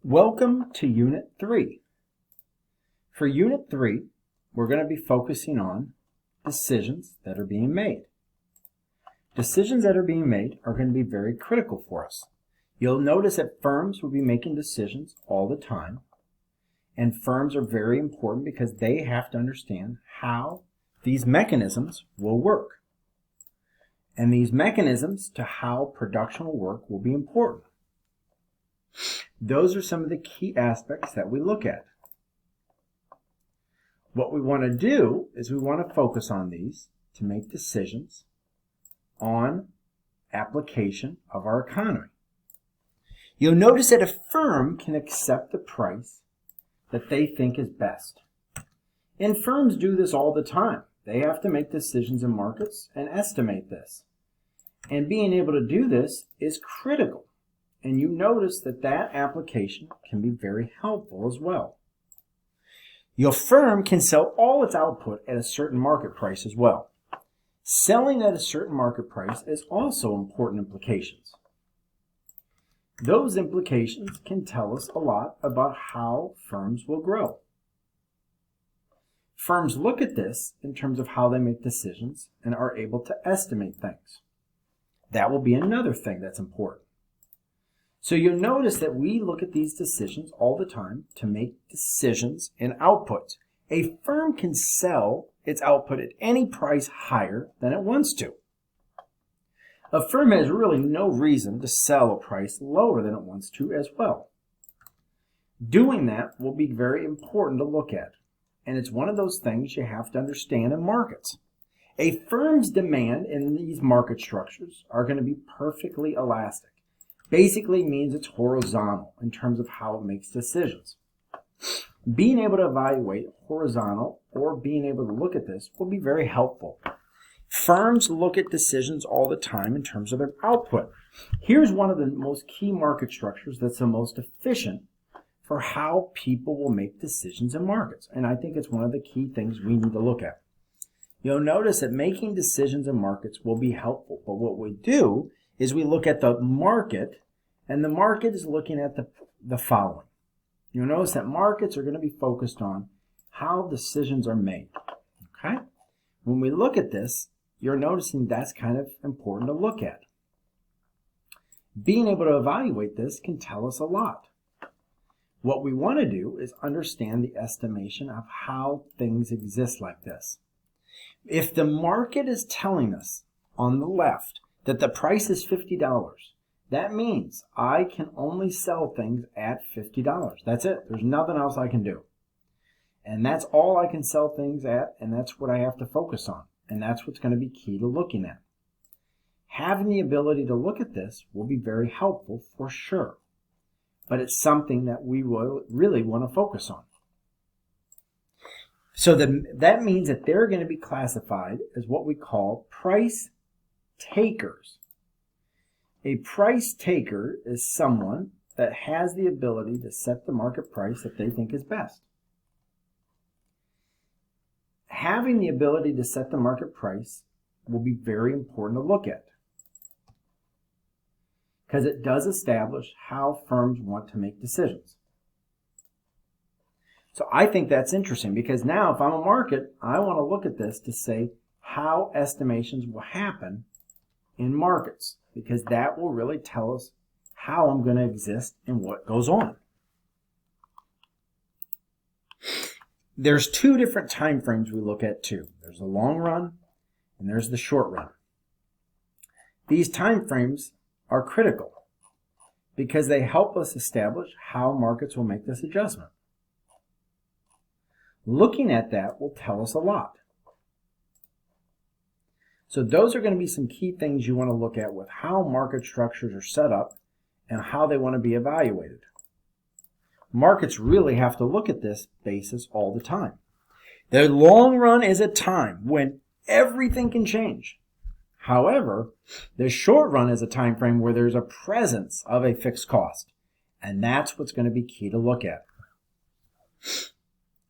Welcome to Unit 3. For Unit 3, we're going to be focusing on decisions that are being made. Decisions that are being made are going to be very critical for us. You'll notice that firms will be making decisions all the time, and firms are very important because they have to understand how these mechanisms will work. And these mechanisms to how production will work will be important. Those are some of the key aspects that we look at. What we want to do is we want to focus on these to make decisions on application of our economy. You'll notice that a firm can accept the price that they think is best. And firms do this all the time. They have to make decisions in markets and estimate this. And being able to do this is critical. And you notice that that application can be very helpful as well. Your firm can sell all its output at a certain market price as well. Selling at a certain market price is also important implications. Those implications can tell us a lot about how firms will grow. Firms look at this in terms of how they make decisions and are able to estimate things. That will be another thing that's important. So you'll notice that we look at these decisions all the time to make decisions in outputs. A firm can sell its output at any price higher than it wants to. A firm has really no reason to sell a price lower than it wants to as well. Doing that will be very important to look at, and it's one of those things you have to understand in markets. A firm's demand in these market structures are going to be perfectly elastic. Basically means it's horizontal in terms of how it makes decisions. Being able to evaluate horizontal or being able to look at this will be very helpful. Firms look at decisions all the time in terms of their output. Here's one of the most key market structures that's the most efficient for how people will make decisions in markets. And I think it's one of the key things we need to look at. You'll notice that making decisions in markets will be helpful, but what we do is we look at the market, and the market is looking at the following. You'll notice that markets are going to be focused on how decisions are made. Okay? When we look at this, you're noticing that's kind of important to look at. Being able to evaluate this can tell us a lot. What we want to do is understand the estimation of how things exist like this. If the market is telling us on the left that the price is $50, that means I can only sell things at $50. That's it. There's nothing else I can do. And that's all I can sell things at, and that's what I have to focus on. And that's what's going to be key to looking at. Having the ability to look at this will be very helpful for sure. But it's something that we will really want to focus on. So that means that they're going to be classified as what we call price takers. A price taker is someone that has the ability to set the market price that they think is best. Having the ability to set the market price will be very important to look at because it does establish how firms want to make decisions. So I think that's interesting because now if I'm a market, I want to look at this to say how estimations will happen in markets, because that will really tell us how I'm going to exist and what goes on. There's two different time frames we look at too. There's the long run and there's the short run. These time frames are critical because they help us establish how markets will make this adjustment. Looking at that will tell us a lot. So those are going to be some key things you want to look at with how market structures are set up and how they want to be evaluated. Markets really have to look at this basis all the time. The long run is a time when everything can change. However, the short run is a time frame where there's a presence of a fixed cost. And that's what's going to be key to look at.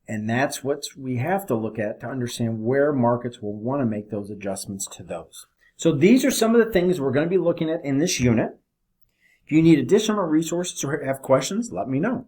And that's what we have to look at to understand where markets will want to make those adjustments to those. So these are some of the things we're going to be looking at in this unit. If you need additional resources or have questions, let me know.